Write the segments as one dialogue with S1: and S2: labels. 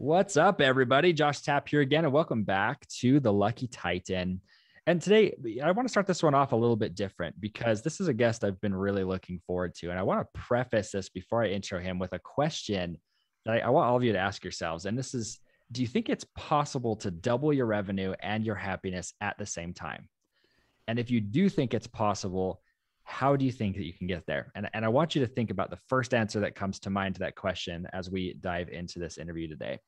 S1: What's up, everybody? Josh Tapp here again, and welcome back to the Lucky Titan. And today, I want to start this one off a little bit different because this is a guest I've been really looking forward to. And I want to preface this before I intro him with a question that I want all of you to ask yourselves. And this is, do you think it's possible to double your revenue and your happiness at the same time? And if you do think it's possible, how do you think that you can get there? And I want you to think about the first answer that comes to mind to that question as we dive into this interview today.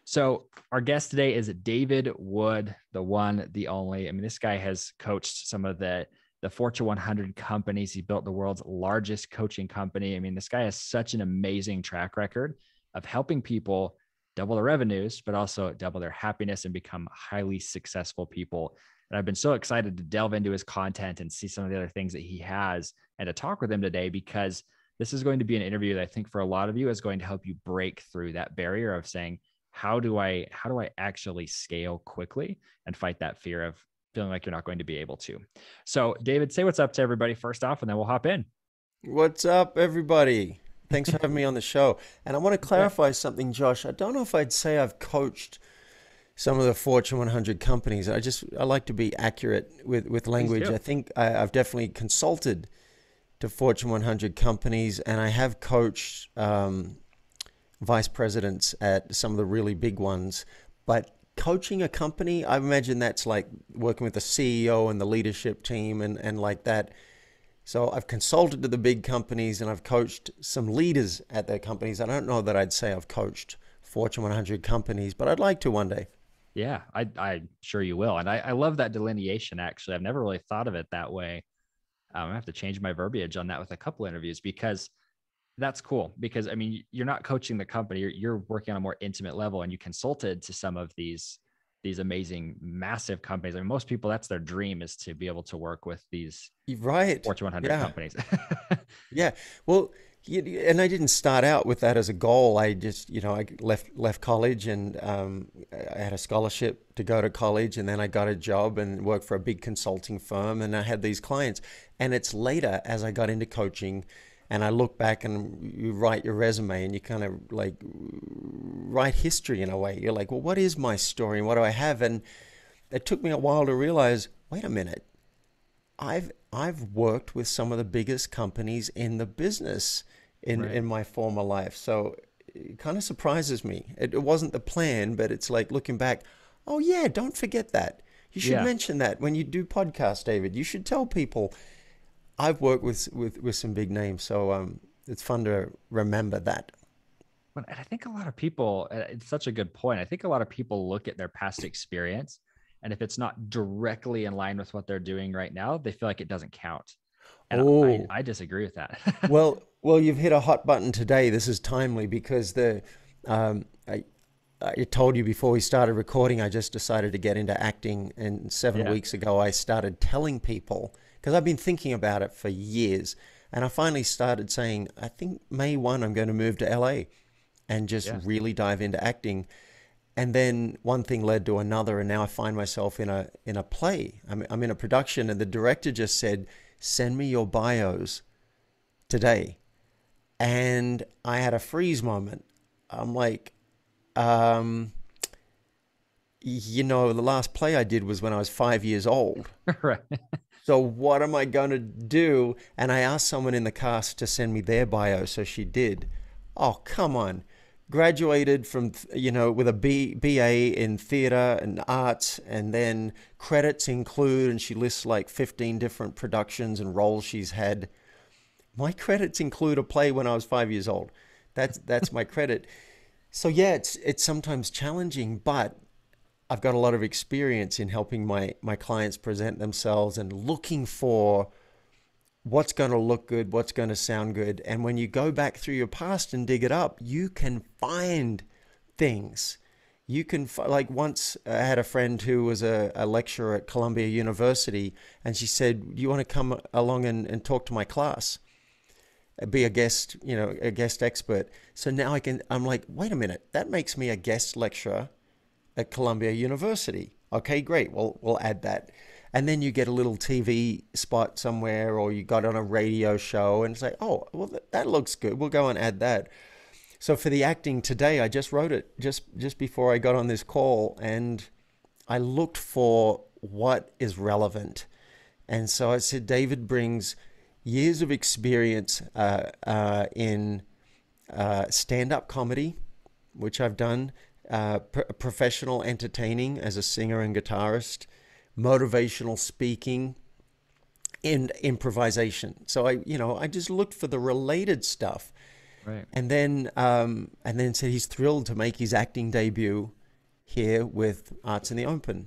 S1: So our guest today is David Wood, the one, the only. I mean, this guy has coached some of the Fortune 100 companies. He built the world's largest coaching company. I mean, this guy has such an amazing track record of helping people double their revenues, but also double their happiness and become highly successful people. And I've been so excited to delve into his content and see some of the other things that he has and to talk with him today, because this is going to be an interview that I think for a lot of you is going to help you break through that barrier of saying, how do I actually scale quickly and fight that fear of feeling like you're not going to be able to? So David, say what's up to everybody first off, and then we'll hop in.
S2: What's up, everybody? Thanks for having me on the show. And I want to
S1: Yeah,
S2: clarify something, Josh. I don't know if I'd say I've coached some of the Fortune 100 companies. I like to be accurate with
S1: please
S2: language.
S1: do.
S2: I think I've definitely consulted to Fortune 100 companies, and I have coached vice presidents at some of the really big ones. But coaching a company, I imagine that's like working with the CEO and the leadership team and like that. So I've consulted to the big companies and I've coached some leaders at their companies. I don't know that I'd say I've coached Fortune 100 companies, but I'd like to one day.
S1: Yeah, I'm sure you will. And I love that delineation, actually. I've never really thought of it that way. I have to change my verbiage on that with a couple interviews, because that's cool. Because I mean, you're not coaching the company, you're working on a more intimate level, and you consulted to some of these amazing, massive companies. I mean, most people, that's their dream, is to be able to work with these
S2: Right.
S1: Fortune 100
S2: Yeah.
S1: companies.
S2: Yeah. Well, and I didn't start out with that as a goal. I just, I left college and I had a scholarship to go to college, and then I got a job and worked for a big consulting firm, and I had these clients. And it's later as I got into coaching, and I look back and you write your resume and you kind of like write history in a way. You're like, well, what is my story and what do I have? And it took me a while to realize, wait a minute, I've worked with some of the biggest companies in the business
S1: Right.
S2: in my former life. So it kind of surprises me. It wasn't the plan, but it's like looking back, oh yeah, don't forget that. You should
S1: Yeah.
S2: mention that when you do podcasts, David. You should tell people I've worked with some big names. So it's fun to remember that.
S1: But I think a lot of people, it's such a good point. I think a lot of people look at their past experience, and if it's not directly in line with what they're doing right now, they feel like it doesn't count. And
S2: Oh,
S1: I disagree with that.
S2: well, you've hit a hot button today. This is timely because um, I, I told you before we started recording, I just decided to get into acting, and seven
S1: Yeah.
S2: weeks ago I started telling people because I've been thinking about it for years, and I finally started saying, I think May 1 I'm going to move to LA and just
S1: Yeah.
S2: really dive into acting. And then one thing led to another, and now I find myself in a play. I'm in a production, and the director just said, "Send me your bios today." And I had a freeze moment. I'm like, um, the last play I did was when I was 5 years old.
S1: Right.
S2: So what am I going to do? And I asked someone in the cast to send me their bio, so she did. Oh, come on. Graduated from, with a BA in theater and arts, and then credits include, and she lists like 15 different productions and roles she's had. My credits include a play when I was 5 years old. That's my credit. So yeah, it's sometimes challenging, but I've got a lot of experience in helping my clients present themselves and looking for what's going to look good, what's going to sound good. And when you go back through your past and dig it up, you can find things. You can, like, once I had a friend who was a lecturer at Columbia University, and she said, "Do you want to come along and talk to my class? Be a guest, a guest expert." So now I'm like, wait a minute, that makes me a guest lecturer at Columbia University. Okay, great. Well, we'll add that. And then you get a little TV spot somewhere, or you got on a radio show, and it's like, oh, well, that looks good. We'll go and add that. So for the acting today, I just wrote it just before I got on this call, and I looked for what is relevant. And so I said, David brings years of experience in stand-up comedy, which I've done, professional entertaining as a singer and guitarist, motivational speaking, and improvisation. So I just looked for the related stuff,
S1: Right.
S2: and then said he's thrilled to make his acting debut here with Arts in the Open.
S1: Yeah.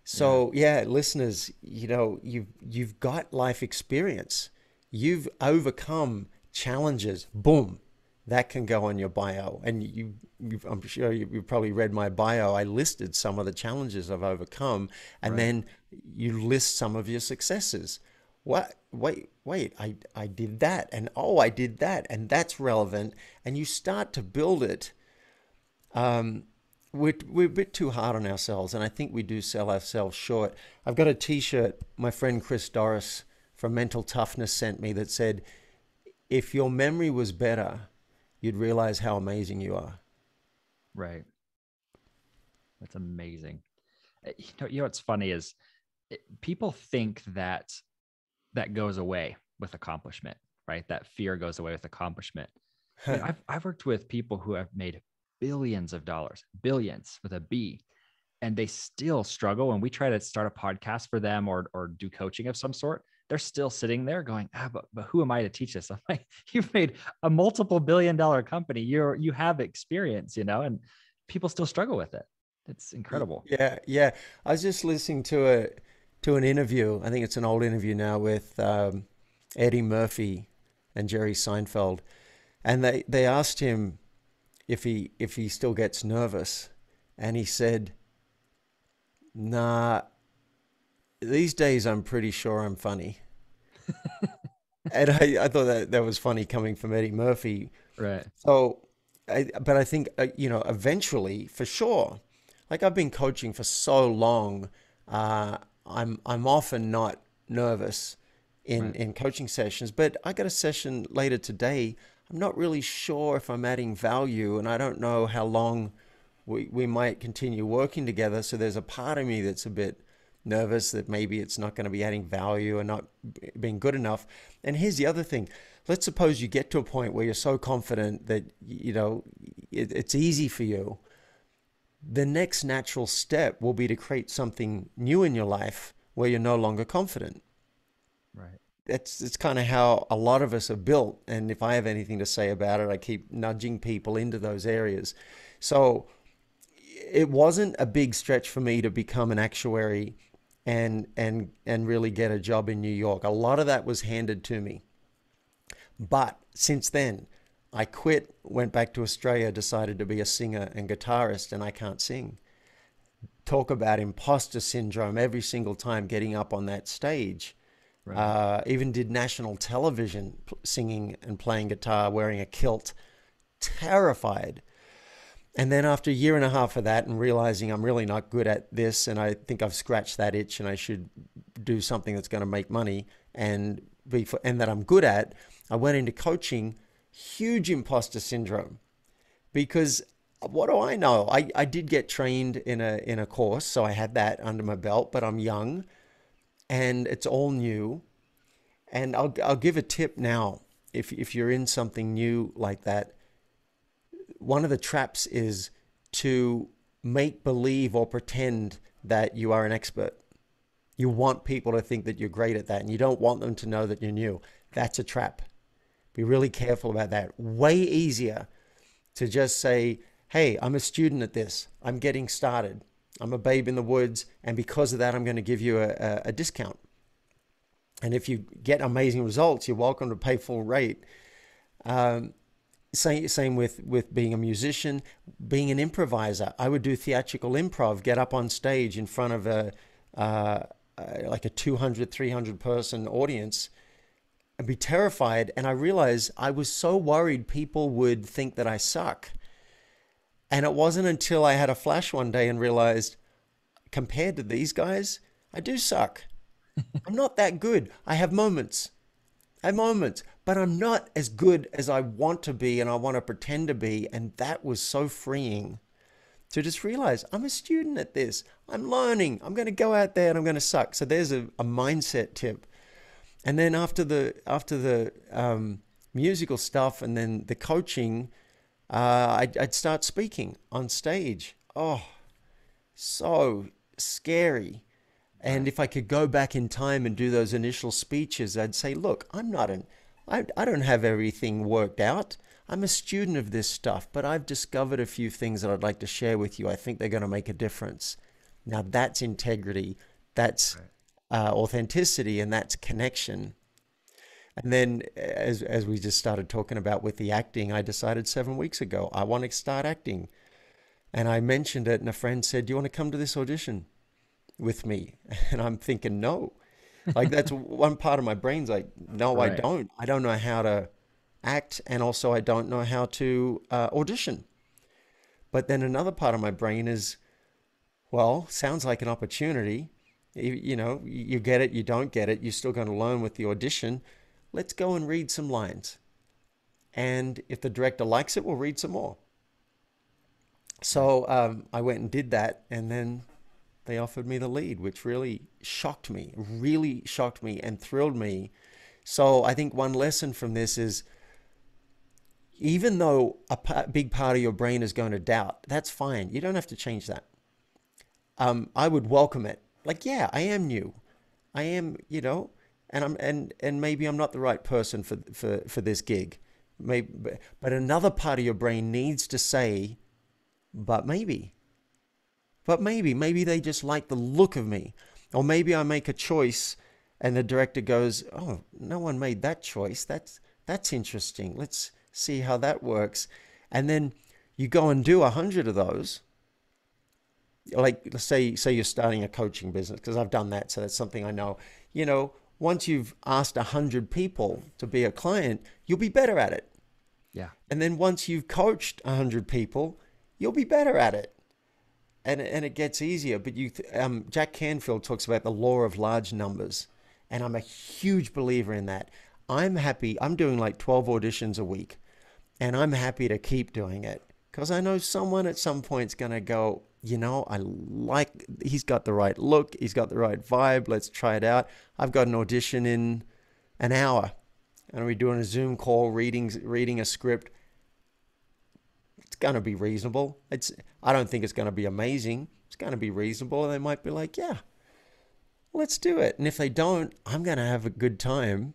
S2: So yeah, listeners, you've got life experience. You've overcome challenges. Boom, that can go on your bio. And I'm sure you've probably read my bio. I listed some of the challenges I've overcome, and
S1: Right.
S2: then you list some of your successes. What? Wait, I did that, and oh, I did that, and that's relevant. And you start to build it. We're a bit too hard on ourselves, and I think we do sell ourselves short. I've got a T-shirt my friend Chris Doris from Mental Toughness sent me that said, "If your memory was better, you'd realize how amazing you are."
S1: Right. That's amazing. You know what's funny is people think that that goes away with accomplishment, right? That fear goes away with accomplishment. I've worked with people who have made billions of dollars, billions with a B, and they still struggle. When we try to start a podcast for them or do coaching of some sort, they're still sitting there going, but who am I to teach this? I'm like, you've made a multiple billion-dollar company. You have experience, and people still struggle with it. It's incredible.
S2: Yeah, yeah. I was just listening to an interview. I think it's an old interview now with Eddie Murphy and Jerry Seinfeld, and they asked him if he still gets nervous, and he said, "Nah, these days I'm pretty sure I'm funny." And I thought that was funny coming from Eddie Murphy.
S1: Right.
S2: So, but I think eventually, for sure, like I've been coaching for so long, uh, I'm often not nervous
S1: Right.
S2: in coaching sessions. But I got a session later today. I'm not really sure if I'm adding value, and I don't know how long we might continue working together. So there's a part of me that's a bit nervous that maybe it's not going to be adding value and not being good enough. And here's the other thing. Let's suppose you get to a point where you're so confident that, it's easy for you. The next natural step will be to create something new in your life where you're no longer confident.
S1: Right.
S2: It's kind of how a lot of us are built. And if I have anything to say about it, I keep nudging people into those areas. So it wasn't a big stretch for me to become an actuary and really get a job in New York. A lot of that was handed to me. But since then, I quit, went back to Australia, decided to be a singer and guitarist, and I can't sing. Talk about imposter syndrome every single time getting up on that stage.
S1: Right.
S2: Even did national television singing and playing guitar, wearing a kilt, terrified. And then after a year and a half of that and realizing I'm really not good at this and I think I've scratched that itch and I should do something that's going to make money and and that I'm good at, I went into coaching. Huge imposter syndrome because what do I know? I did get trained in a course, so I had that under my belt, but I'm young and it's all new. And I'll give a tip now. If you're in something new like that, one of the traps is to make believe or pretend that you are an expert. You want people to think that you're great at that, and you don't want them to know that you're new. That's a trap. Be really careful about that. Way easier to just say, hey, I'm a student at this. I'm getting started. I'm a babe in the woods. And because of that, I'm going to give you a discount. And if you get amazing results, you're welcome to pay full rate. Same with being a musician, being an improviser. I would do theatrical improv, get up on stage in front of like a 200, 300 person audience and be terrified. And I realized I was so worried people would think that I suck. And it wasn't until I had a flash one day and realized, compared to these guys, I do suck. I'm not that good. I have moments. At moments, but I'm not as good as I want to be and I want to pretend to be. And that was so freeing to just realize I'm a student at this. I'm learning. I'm going to go out there and I'm going to suck. So there's a mindset tip. And then after the musical stuff and then the coaching, I'd start speaking on stage. Oh, so scary. And
S1: Right.
S2: if I could go back in time and do those initial speeches, I'd say, look, I don't have everything worked out. I'm a student of this stuff, but I've discovered a few things that I'd like to share with you. I think they're going to make a difference. Now that's integrity, that's
S1: Right.
S2: authenticity, and that's connection. And then, as we just started talking about with the acting, I decided 7 weeks ago I want to start acting, and I mentioned it, and a friend said, "Do you want to come to this audition with me?" And I'm thinking, no. Like that's one part of my brain's like, no, I
S1: Right.
S2: don't. I don't know how to act, and also I don't know how to audition. But then another part of my brain is, well, sounds like an opportunity. You know, you get it, you don't get it. You're still going to learn with the audition. Let's go and read some lines. And if the director likes it, we'll read some more.
S1: Right.
S2: So I went and did that, and then they offered me the lead, which really shocked me and thrilled me. So I think one lesson from this is even though big part of your brain is going to doubt, that's fine. You don't have to change that. I would welcome it. Like, yeah, I am new. I am, and maybe I'm not the right person for this gig. Maybe, but another part of your brain needs to say, but maybe. Maybe they just like the look of me. Or maybe I make a choice and the director goes, "Oh, no one made that choice. That's interesting. Let's see how that works." And then you go and do 100 of those. Like let's say you're starting a coaching business because I've done that, so that's something I know. Once you've asked 100 people to be a client, you'll be better at it.
S1: Yeah.
S2: And then once you've coached 100 people, you'll be better at it. And it gets easier. But Jack Canfield talks about the law of large numbers, and I'm a huge believer in that. I'm happy. I'm doing like 12 auditions a week, and I'm happy to keep doing it because I know someone at some point is going to go, he's got the right look, he's got the right vibe. Let's try it out. I've got an audition in an hour, and we're doing a Zoom call, reading a script. It's going to be reasonable. I don't think it's going to be amazing. It's going to be reasonable. And they might be like, yeah, let's do it. And if they don't, I'm going to have a good time.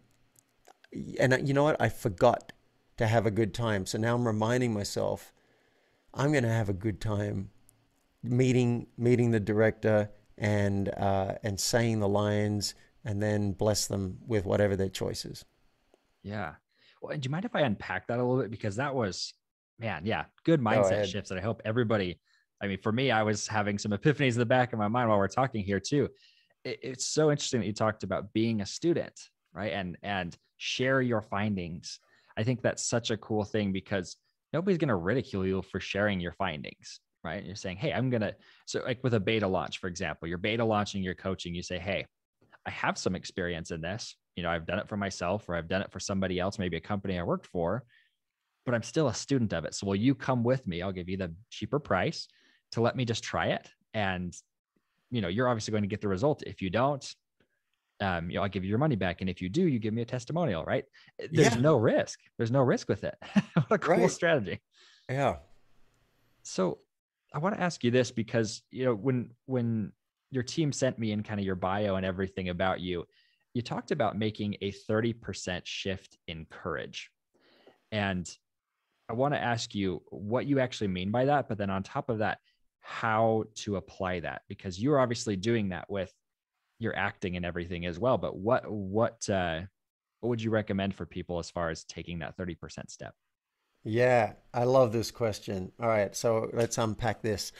S2: And you know what? I forgot to have a good time. So now I'm reminding myself I'm going to have a good time meeting the director and saying the lines and then bless them with whatever their choice is.
S1: Yeah. Well, and do you mind if I unpack that a little bit? Because that was, man, yeah, good
S2: Go
S1: mindset
S2: ahead.
S1: shifts. And I hope everybody, I mean, for me, I was having some epiphanies in the back of my mind while we're talking here too. It's so interesting that you talked about being a student, right? And share your findings. I think that's such a cool thing because nobody's going to ridicule you for sharing your findings, right? And you're saying, hey, so like with a beta launch, for example, you're beta launching your coaching, you say, hey, I have some experience in this. I've done it for myself or I've done it for somebody else, maybe a company I worked for, but I'm still a student of it. So will you come with me? I'll give you the cheaper price to let me just try it. And, you're obviously going to get the result. If you don't, I'll give you your money back. And if you do, you give me a testimonial, right? There's
S2: Yeah,
S1: no risk. There's no risk with it. What a cool
S2: right.
S1: strategy.
S2: Yeah.
S1: So I want to ask you this because when your team sent me in kind of your bio and everything about you, you talked about making a 30% shift in courage. And I want to ask you what you actually mean by that, but then on top of that, how to apply that because you're obviously doing that with your acting and everything as well. But what would you recommend for people as far as taking that 30% step?
S2: Yeah, I love this question. All right, so let's unpack this.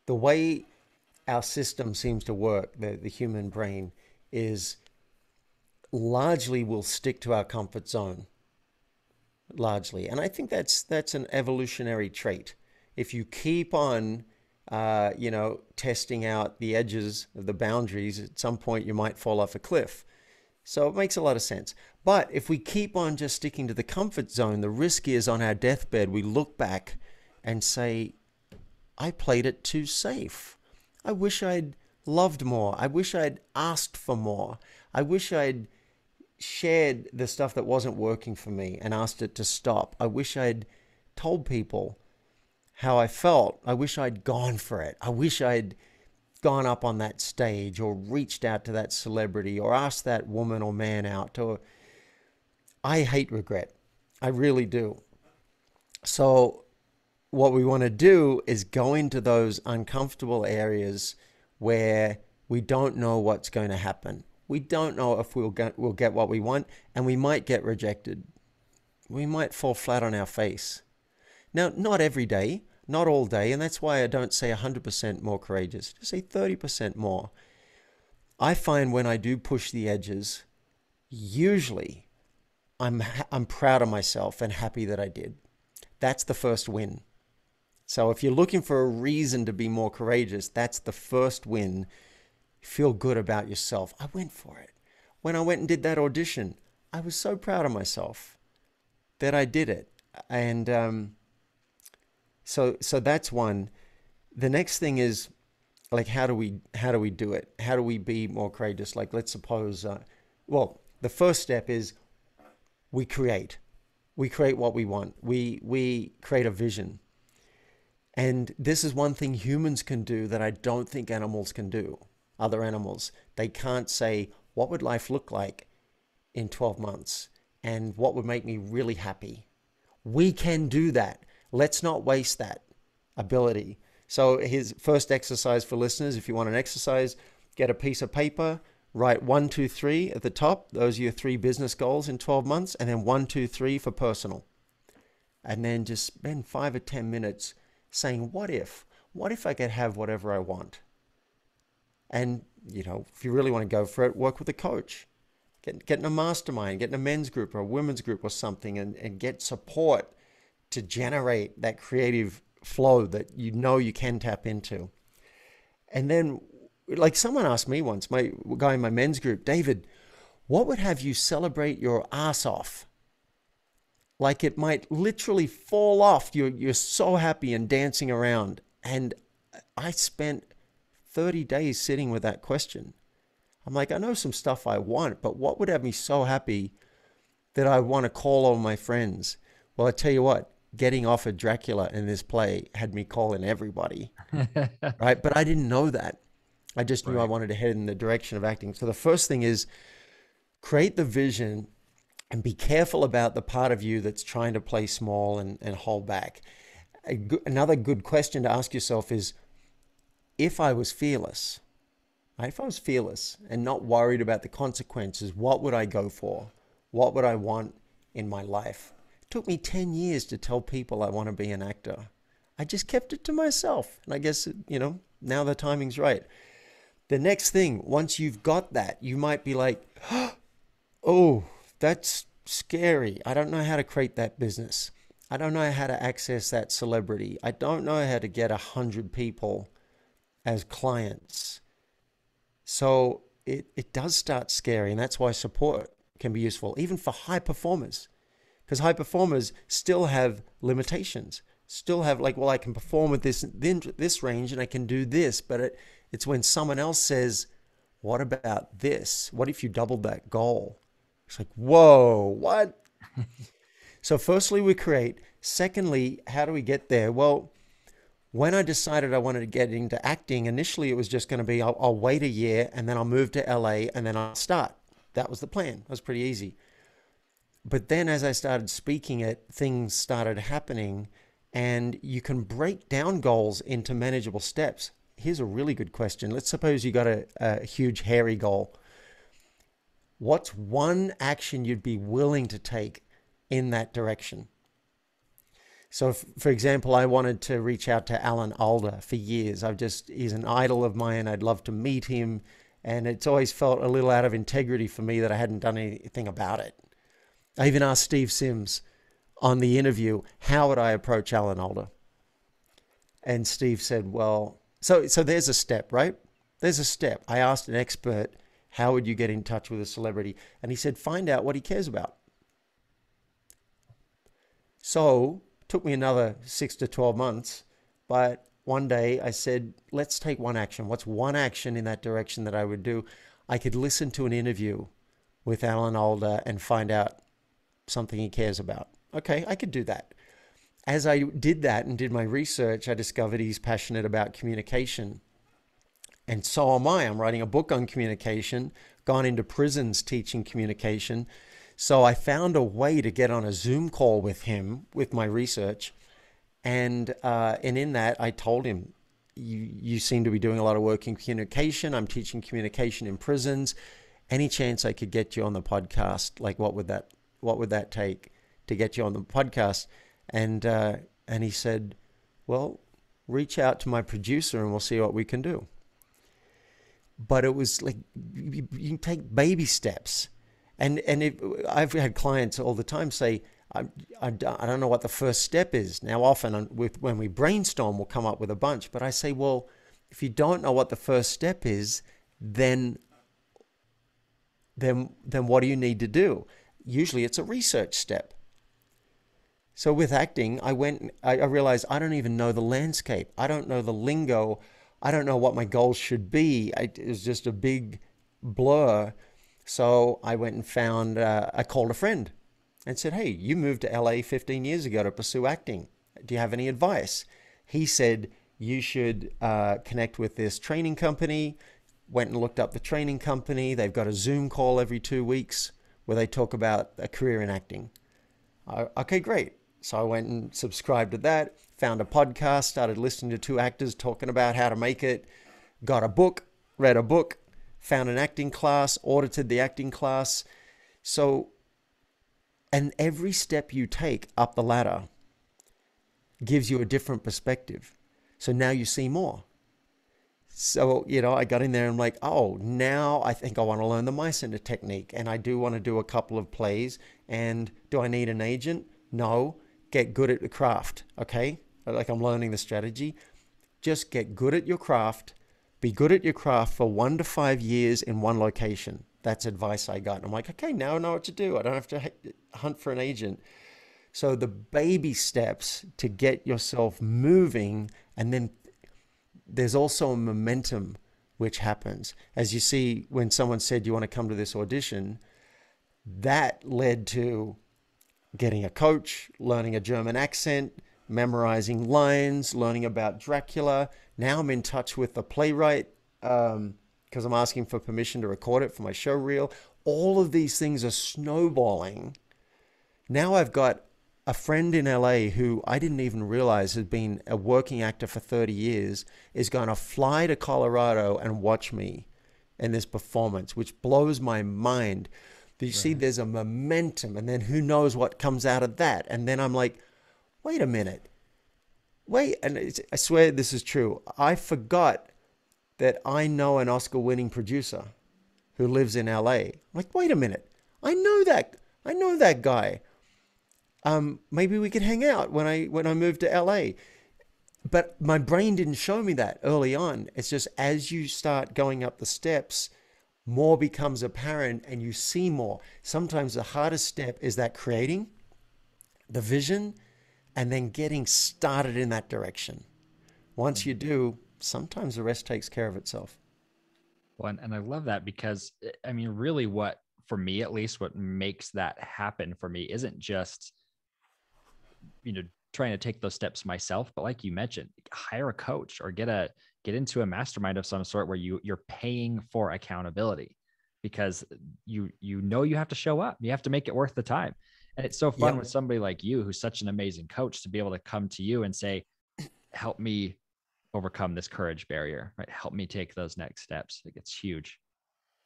S2: The way our system seems to work, the human brain, is largely we'll stick to our comfort zone, largely. And I think that's an evolutionary trait. If you keep on, testing out the edges of the boundaries, at some point you might fall off a cliff. So it makes a lot of sense. But if we keep on just sticking to the comfort zone, the risk is on our deathbed, we look back and say, I played it too safe. I wish I'd loved more. I wish I'd asked for more. I wish I'd shared the stuff that wasn't working for me and asked it to stop. I wish I'd told people how I felt. I wish I'd gone for it. I wish I'd gone up on that stage or reached out to that celebrity or asked that woman or man out. Or I hate regret. I really do. So what we want to do is go into those uncomfortable areas where we don't know what's going to happen. We don't know if we'll get what we want, and we might get rejected. We might fall flat on our face. Now, not every day, not all day, and that's why I don't say 100% more courageous. Just say 30% more. I find when I do push the edges, usually I'm proud of myself and happy that I did. That's the first win. So if you're looking for a reason to be more courageous, that's the first win. Feel good about yourself. I went for it. When I went and did that audition, I was so proud of myself that I did it. And so that's one. The next thing is, like, how do we do it? How do we be more courageous? Like, let's suppose, the first step is we create what we want. We create a vision. And this is one thing humans can do that I don't think animals can do. Other animals, they can't say, what would life look like in 12 months? And what would make me really happy? We can do that. Let's not waste that ability. So his first exercise for listeners, if you want an exercise, get a piece of paper, write 1, 2, 3 at the top. Those are your 3 business goals in 12 months. And then 1, 2, 3 for personal. And then just spend 5 or 10 minutes saying, what if I could have whatever I want? And, if you really want to go for it, work with a coach. Get in a mastermind, get in a men's group or a women's group or something, and get support to generate that creative flow that you can tap into. And then, like someone asked me once, my guy in my men's group, David, what would have you celebrate your ass off? Like it might literally fall off. You're so happy and dancing around. And I spent 30 days sitting with that question. I'm like, I know some stuff I want, but what would have me so happy that I want to call all my friends? Well, I tell you what, getting offered Dracula in this play had me calling everybody, right? But I didn't know that. I just knew I wanted to head in the direction of acting. So the first thing is create the vision and be careful about the part of you that's trying to play small and hold back. Another good question to ask yourself is, if I was fearless, right? If I was fearless and not worried about the consequences, what would I go for? What would I want in my life? It took me 10 years to tell people I want to be an actor. I just kept it to myself. And I guess, now the timing's right. The next thing, once you've got that, you might be like, oh, that's scary. I don't know how to create that business. I don't know how to access that celebrity. I don't know how to get 100 people as clients. So it does start scary, and that's why support can be useful, even for high performers. Because high performers still have limitations, still have like, well, I can perform with this range and I can do this, but it's when someone else says, what about this? What if you doubled that goal? It's like, whoa, what? So firstly, we create. Secondly, how do we get there? Well, when I decided I wanted to get into acting, initially it was just going to be, I'll wait a year and then I'll move to LA and then I'll start. That was the plan. It was pretty easy. But then as I started speaking it, things started happening, and you can break down goals into manageable steps. Here's a really good question. Let's suppose you got a huge, hairy goal. What's one action you'd be willing to take in that direction? So, for example, I wanted to reach out to Alan Alda for years. He's an idol of mine. I'd love to meet him. And it's always felt a little out of integrity for me that I hadn't done anything about it. I even asked Steve Sims on the interview, how would I approach Alan Alda? And Steve said, well, so there's a step, right? There's a step. I asked an expert, How would you get in touch with a celebrity? And he said, find out what he cares about. So it took me another 6 to 12 months. But one day I said, let's take one action. What's one action in that direction that I would do? I could listen to an interview with Alan Alda and find out something he cares about. Okay, I could do that. As I did that and did my research, I discovered he's passionate about communication. And so am I. I'm writing a book on communication, gone into prisons teaching communication. So I found a way to get on a Zoom call with him with my research. And in that, I told him, you seem to be doing a lot of work in communication. I'm teaching communication in prisons. Any chance I could get you on the podcast? Like, what would that take to get you on the podcast? And he said, well, reach out to my producer and we'll see what we can do. But it was like, you can take baby steps. I've had clients all the time say, I don't know what the first step is. Now, often when we brainstorm, we'll come up with a bunch. But I say, well, if you don't know what the first step is, then what do you need to do? Usually it's a research step. So with acting, I realized I don't even know the landscape. I don't know the lingo. I don't know what my goals should be. It was just a big blur. So I went and I called a friend and said, hey, you moved to LA 15 years ago to pursue acting. Do you have any advice? He said, you should connect with this training company. Went and looked up the training company. They've got a Zoom call every 2 weeks where they talk about a career in acting. Okay, great. So I went and subscribed to that, found a podcast, started listening to two actors talking about how to make it, got a book, read a book, found an acting class, audited the acting class. So, and every step you take up the ladder gives you a different perspective. So now you see more. So, I got in there and I'm like, oh, now I think I want to learn the My Center technique. And I do want to do a couple of plays. And do I need an agent? No. Get good at the craft, okay? Like, I'm learning the strategy. Just get good at your craft. Be good at your craft for 1 to 5 years in one location. That's advice I got. And I'm like, okay, now I know what to do. I don't have to hunt for an agent. So the baby steps to get yourself moving, and then there's also a momentum which happens. As you see, when someone said, you want to come to this audition, that led to getting a coach, learning a German accent, memorizing lines, learning about Dracula. Now I'm in touch with the playwright because I'm asking for permission to record it for my show reel. All of these things are snowballing. Now I've got a friend in LA who I didn't even realize had been a working actor for 30 years is going to fly to Colorado and watch me in this performance, which blows my mind. You see, there's a momentum, and then who knows what comes out of that. And then I'm like, wait a minute. And I swear this is true. I forgot that I know an Oscar-winning producer who lives in LA. I'm like, wait a minute. I know that guy. Maybe we could hang out when I moved to LA. But my brain didn't show me that early on. It's just as you start going up the steps, more becomes apparent and you see more. Sometimes the hardest step is that creating the vision and then getting started in that direction. Once you do, sometimes the rest takes care of itself.
S1: Well, and I love that because, I mean, really for me, at least, what makes that happen for me isn't just, trying to take those steps myself, but like you mentioned, hire a coach or get into a mastermind of some sort where you're paying for accountability, because you have to show up, you have to make it worth the time. And it's so fun with somebody like you, who's such an amazing coach, to be able to come to you and say, help me overcome this courage barrier, right? Help me take those next steps. Like, it's huge.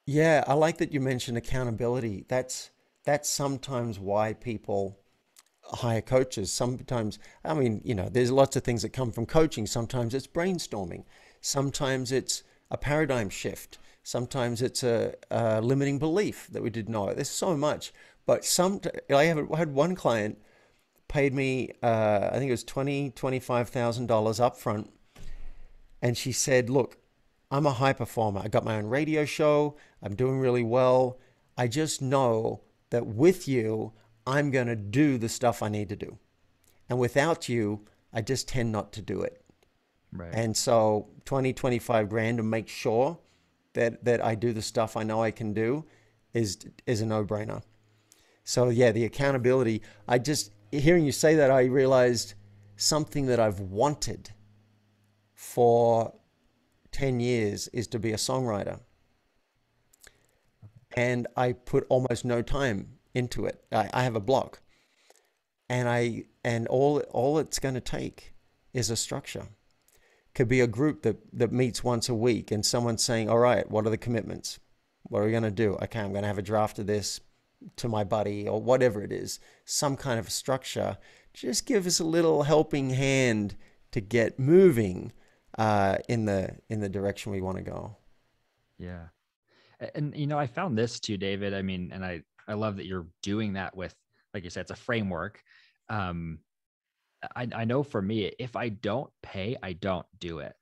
S2: Yeah, I like that you mentioned accountability. That's sometimes why people hire coaches. Sometimes, I mean, there's lots of things that come from coaching. Sometimes it's brainstorming. Sometimes it's a paradigm shift. Sometimes it's a limiting belief that we didn't know. There's so much. But I had one client paid me, I think it was $25,000 up front. And she said, look, I'm a high performer. I got my own radio show. I'm doing really well. I just know that with you, I'm going to do the stuff I need to do. And without you, I just tend not to do it.
S1: Right.
S2: And so 20, 25 grand to make sure that I do the stuff I know I can do is a no-brainer. So yeah, the accountability, I just hearing you say that I realized something that I've wanted for 10 years is to be a songwriter. And I put almost no time into it. I have a block, and all it's going to take is a structure. Could be a group that meets once a week and someone's saying, all right, what are the commitments? What are we going to do? Okay, I'm going to have a draft of this to my buddy or whatever it is, some kind of structure. Just give us a little helping hand to get moving in the direction we want to go.
S1: Yeah. And I found this too, David. I mean, and I love that you're doing that with, like you said, it's a framework. Um, I know for me, if I don't pay, I don't do it.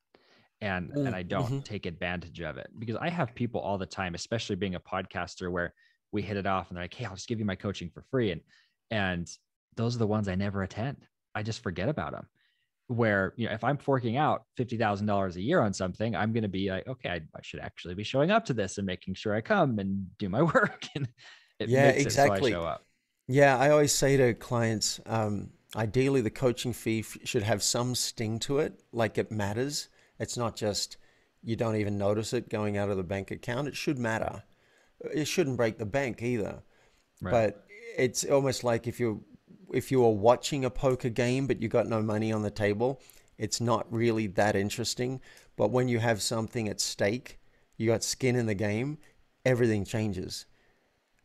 S1: And I don't
S2: Mm-hmm.
S1: take advantage of it, because I have people all the time, especially being a podcaster, where we hit it off and they're like, hey, I'll just give you my coaching for free. And those are the ones I never attend. I just forget about them. Where, if I'm forking out $50,000 a year on something, I'm going to be like, okay, I should actually be showing up to this and making sure I come and do my work. And it
S2: Yeah,
S1: makes it so I
S2: exactly.
S1: show up.
S2: Yeah, I always say to clients, ideally the coaching fee should have some sting to it, like it matters. It's not just you don't even notice it going out of the bank account. It should matter. It shouldn't break the bank either.
S1: Right.
S2: But it's almost like if you are watching a poker game but you got no money on the table, it's not really that interesting. But when you have something at stake, you got skin in the game, everything changes.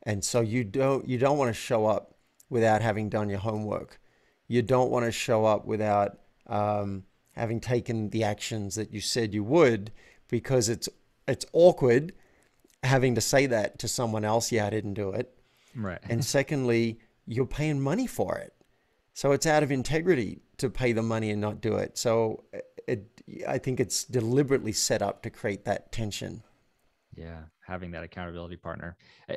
S2: And so you don't want to show up without having done your homework. You don't want to show up without having taken the actions that you said you would, because it's awkward having to say that to someone else. Yeah, I didn't do it.
S1: Right.
S2: And secondly, you're paying money for it. So it's out of integrity to pay the money and not do it. So I think it's deliberately set up to create that tension.
S1: Yeah. Having that accountability partner.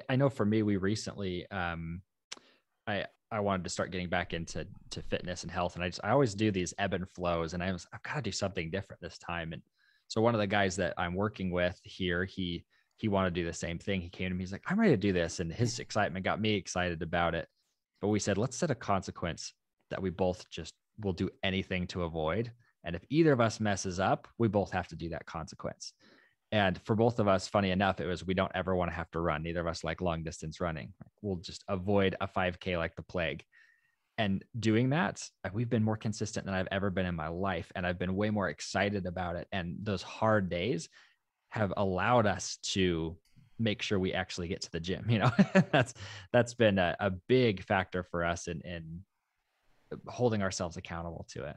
S1: I know for me, we recently, I wanted to start getting back into fitness and health, and I always do these ebb and flows, and I've got to do something different this time. And so one of the guys that I'm working with here, he wanted to do the same thing. He came to me, he's like, I'm ready to do this, and his excitement got me excited about it. But we said, let's set a consequence that we both just will do anything to avoid. And if either of us messes up, we both have to do that consequence. And for both of us, funny enough, it was we don't ever want to have to run. Neither of us like long distance running. We'll just avoid a 5K like the plague. And doing that, we've been more consistent than I've ever been in my life. And I've been way more excited about it. And those hard days have allowed us to make sure we actually get to the gym. that's been a big factor for us in holding ourselves accountable to it.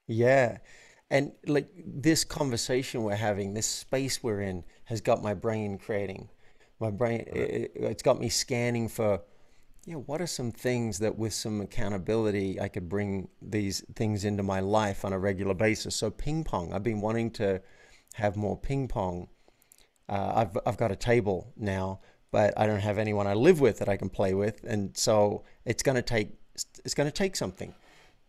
S2: Yeah. And like this conversation we're having, this space we're in has got my brain creating. My brain,
S1: Love it.
S2: it's got me scanning for, what are some things that with some accountability I could bring these things into my life on a regular basis? So ping pong, I've been wanting to have more ping pong. I've got a table now, but I don't have anyone I live with that I can play with, and so it's going to take something.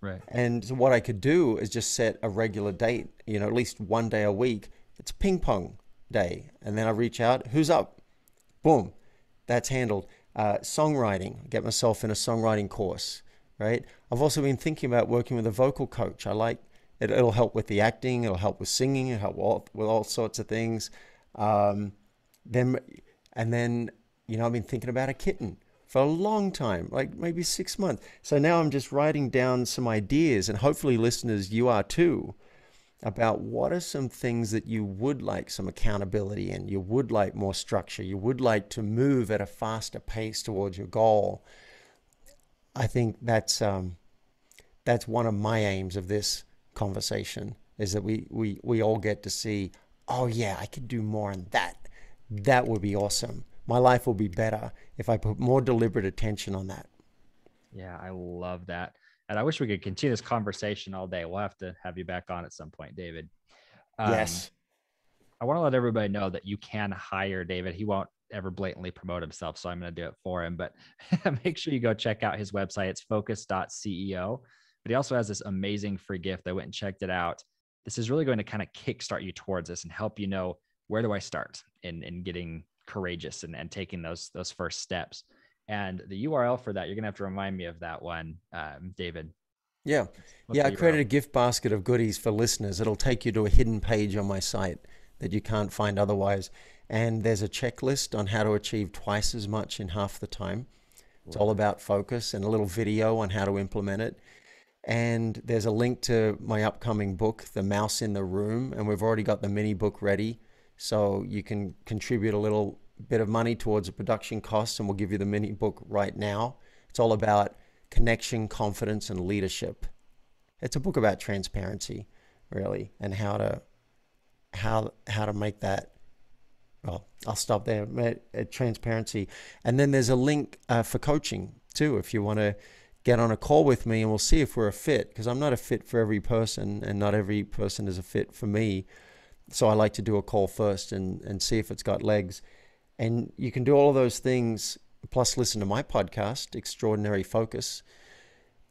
S1: Right.
S2: And so what I could do is just set a regular date, at least one day a week. It's ping pong day. And then I reach out, who's up? Boom, that's handled. Songwriting, get myself in a songwriting course, right? I've also been thinking about working with a vocal coach. I like it, it'll help with the acting, it'll help with singing, it'll help with all sorts of things. Um, then, and then, I've been thinking about a kitten for a long time, like maybe 6 months. So now I'm just writing down some ideas, and hopefully, listeners, you are too, about what are some things that you would like some accountability in, you would like more structure, you would like to move at a faster pace towards your goal. I think that's one of my aims of this conversation is that we all get to see, oh yeah, I could do more on that. That would be awesome. My life will be better if I put more deliberate attention on that.
S1: Yeah, I love that. And I wish we could continue this conversation all day. We'll have to have you back on at some point, David. Um,
S2: Yes.
S1: I want to let everybody know that you can hire David. He won't ever blatantly promote himself, so I'm going to do it for him. But make sure you go check out his website. It's focus.ceo. But he also has this amazing free gift. I went and checked it out. This is really going to kind of kickstart you towards this and help you know, where do I start in getting courageous and taking those first steps. And the URL for that, you're going to have to remind me of that one, David.
S2: Yeah.
S1: What's
S2: Yeah, I
S1: the URL?
S2: created a gift basket of goodies for listeners. It'll take you to a hidden page on my site that you can't find otherwise. And there's a checklist on how to achieve twice as much in half the time. It's all
S1: Love it.
S2: about focus, and a little video on how to implement it. And there's a link to my upcoming book, The Mouse in the Room. And we've already got the mini book ready. So you can contribute a little bit of money towards the production costs, and we'll give you the mini book right now. It's all about connection, confidence, and leadership. It's a book about transparency, really, and how to make that. Well, I'll stop there. Transparency, and then there's a link for coaching too, if you want to get on a call with me, and we'll see if we're a fit. Because I'm not a fit for every person, and not every person is a fit for me. So I like to do a call first and see if it's got legs. And you can do all of those things, plus listen to my podcast, Extraordinary Focus,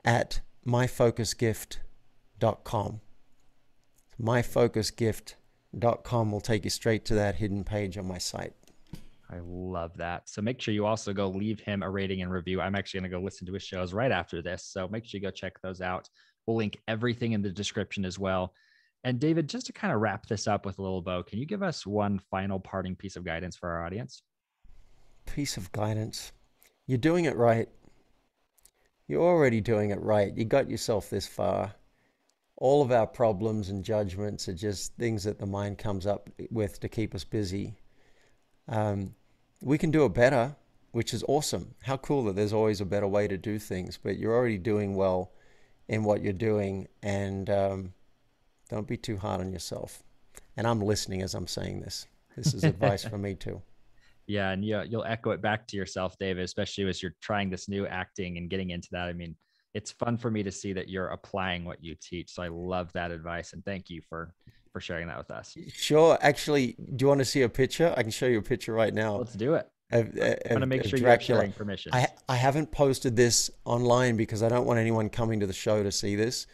S2: at myfocusgift.com. Myfocusgift.com will take you straight to that hidden page on my site.
S1: I love that. So make sure you also go leave him a rating and review. I'm actually going to go listen to his shows right after this. So make sure you go check those out. We'll link everything in the description as well. And David, just to kind of wrap this up with a little bow, can you give us one final parting piece of guidance for our audience?
S2: Piece of guidance. You're doing it right. You're already doing it right. You got yourself this far. All of our problems and judgments are just things that the mind comes up with to keep us busy. We can do it better, which is awesome. How cool that there's always a better way to do things, but you're already doing well in what you're doing, and don't be too hard on yourself. And I'm listening as I'm saying this. This is advice from me too.
S1: Yeah, and you'll echo it back to yourself, David, especially as you're trying this new acting and getting into that. I mean, it's fun for me to see that you're applying what you teach. So I love that advice, and thank you for sharing that with us.
S2: Sure. Actually, do you want to see a picture? I can show you a picture right now
S1: Let's do it.
S2: of,
S1: I'm going to
S2: of,
S1: make
S2: of
S1: sure you have
S2: Dracula.
S1: sharing
S2: I,
S1: permissions.
S2: I haven't posted this online because I don't want anyone coming to the show to see this.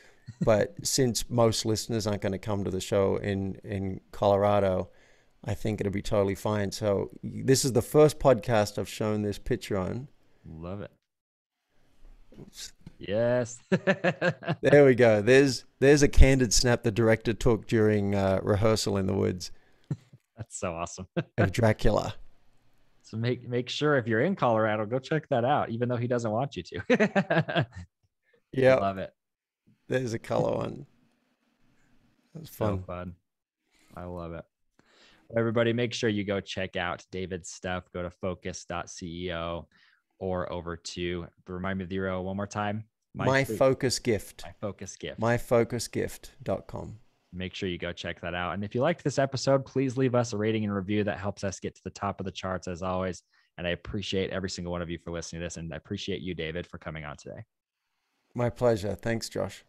S2: But since most listeners aren't going to come to the show in Colorado, I think it'll be totally fine. So this is the first podcast I've shown this picture on.
S1: Love it.
S2: Oops.
S1: Yes.
S2: There we go. There's a candid snap the director took during rehearsal in the woods
S1: That's so awesome.
S2: of Dracula.
S1: So make sure if you're in Colorado, go check that out, even though he doesn't want you to.
S2: Yeah,
S1: Love it.
S2: there's a color one. It was
S1: So
S2: fun.
S1: fun. I love it. Everybody, make sure you go check out David's stuff. Go to focus.ceo or over to, remind me of the URL one more time.
S2: My Focus Gift.
S1: My Focus Gift.
S2: Myfocusgift.com.
S1: Make sure you go check that out. And if you liked this episode, please leave us a rating and review. That helps us get to the top of the charts as always. And I appreciate every single one of you for listening to this. And I appreciate you, David, for coming on today.
S2: My pleasure. Thanks, Josh.